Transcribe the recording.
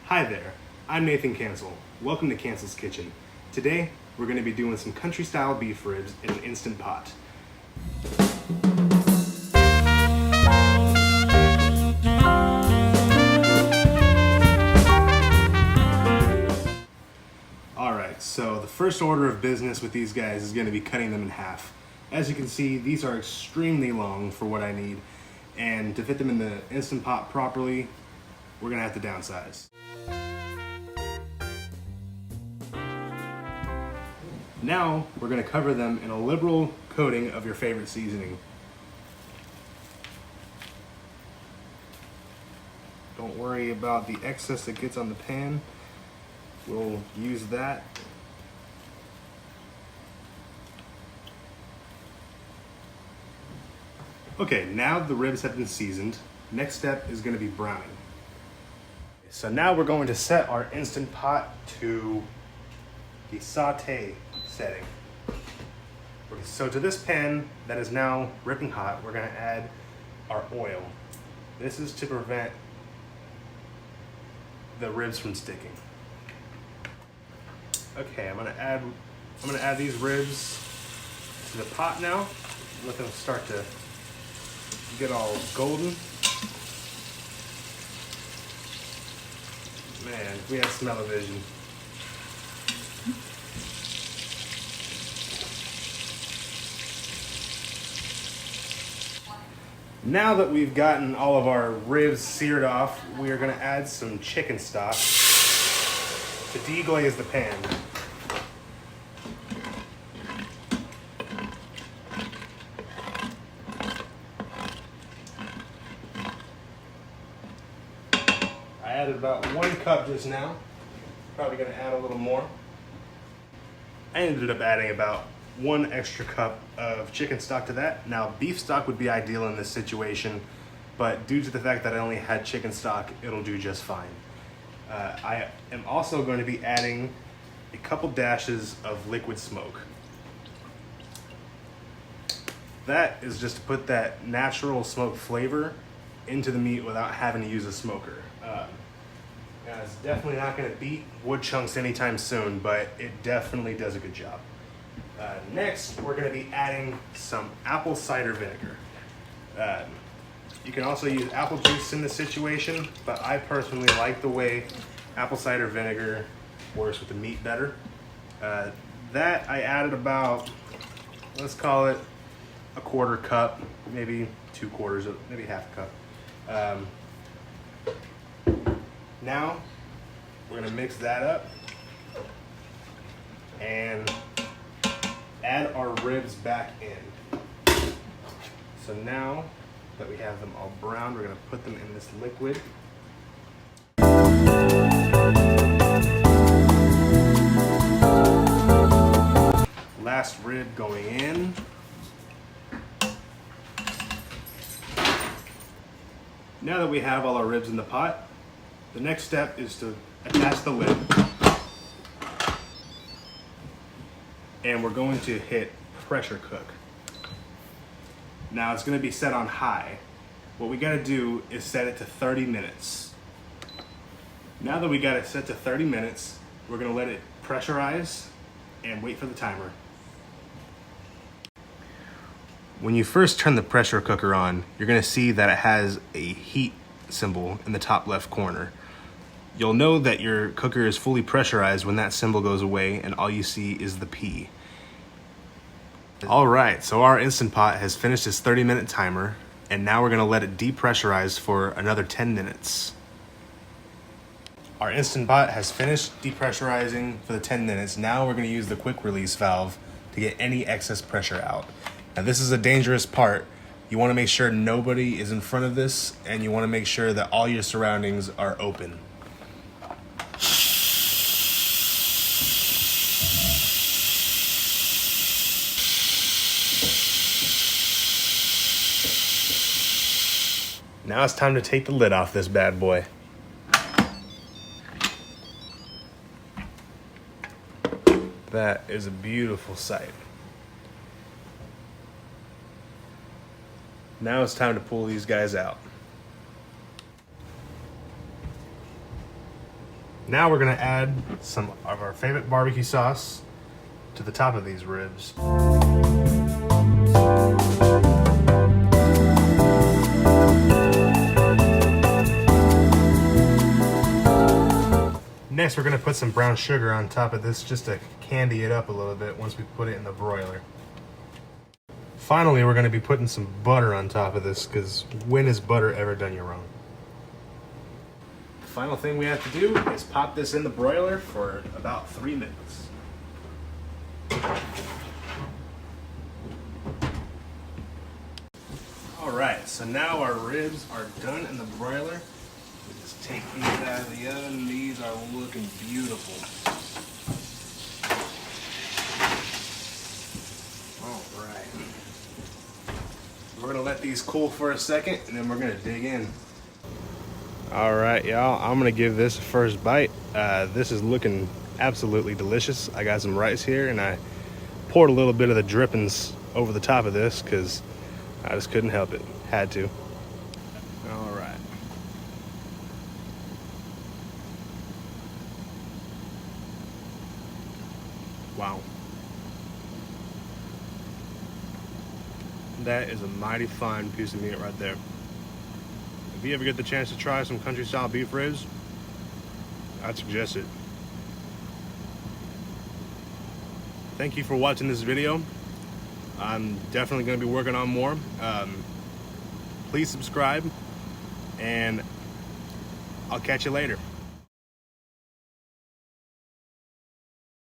Hi there, I'm Nathan Cancel. Welcome to Cancel's Kitchen. Today, we're going to be doing some country-style beef ribs in an Instant Pot. Alright, so the first order of business with these guys is going to be cutting them in half. As you can see, these are extremely long for what I need, and to fit them in the Instant Pot properly, we're going to have to downsize. Now, we're going to cover them in a liberal coating of your favorite seasoning. Don't worry about the excess that gets on the pan. We'll use that. Okay, now the ribs have been seasoned. Next step is going to be browning. So now we're going to set our Instant Pot to the saute setting. So to this pan that is now ripping hot, we're going to add our oil. This is to prevent the ribs from sticking. Okay, I'm gonna add these ribs to the pot now. Let them start to get all golden. Man, we have smell-o-vision. Now that we've gotten all of our ribs seared off, we are going to add some chicken stock to deglaze the pan. I added about 1 cup just now. Probably going to add a little more. I ended up adding about 1 extra cup of chicken stock to that. Now, beef stock would be ideal in this situation, but due to the fact that I only had chicken stock, it'll do just fine. I am also going to be adding a couple dashes of liquid smoke. That is just to put that natural smoke flavor into the meat without having to use a smoker. Now, it's definitely not going to beat wood chunks anytime soon, but it definitely does a good job. Next, we're going to be adding some apple cider vinegar. You can also use apple juice in this situation, but I personally like the way apple cider vinegar works with the meat better. That I added about, let's call it a 1/4 cup, maybe 2/4, maybe half a cup. Now, we're going to mix that up and add our ribs back in. So now that we have them all browned, we're going to put them in this liquid. Last rib going in. Now that we have all our ribs in the pot, the next step is to attach the lid. And we're going to hit pressure cook. Now it's going to be set on high. What we got to do is set it to 30 minutes. Now that we got it set to 30 minutes, we're going to let it pressurize and wait for the timer. When you first turn the pressure cooker on, you're going to see that it has a heat symbol in the top left corner. You'll know that your cooker is fully pressurized when that symbol goes away and all you see is the P. Alright, so our Instant Pot has finished its 30-minute timer, and now we're going to let it depressurize for another 10 minutes. Our Instant Pot has finished depressurizing for the 10 minutes. Now we're going to use the quick release valve to get any excess pressure out. Now this is a dangerous part. You want to make sure nobody is in front of this, and you want to make sure that all your surroundings are open. Now it's time to take the lid off this bad boy. That is a beautiful sight. Now it's time to pull these guys out. Now we're gonna add some of our favorite barbecue sauce to the top of these ribs. Next, we're gonna put some brown sugar on top of this just to candy it up a little bit once we put it in the broiler. Finally, we're gonna be putting some butter on top of this, because when has butter ever done you wrong? The final thing we have to do is pop this in the broiler for about 3 minutes. All right, so now our ribs are done in the broiler. We just take these out of the oven. These are looking beautiful. All right. We're gonna let these cool for a second, and then we're gonna dig in. All right, y'all, I'm gonna give this a first bite. This is looking absolutely delicious. I got some rice here, and I poured a little bit of the drippings over the top of this because I just couldn't help it. Had to. All right. Wow. That is a mighty fine piece of meat right there. If you ever get the chance to try some country style beef ribs, I'd suggest it. Thank you for watching this video. I'm definitely going to be working on more. Please subscribe, and I'll catch you later.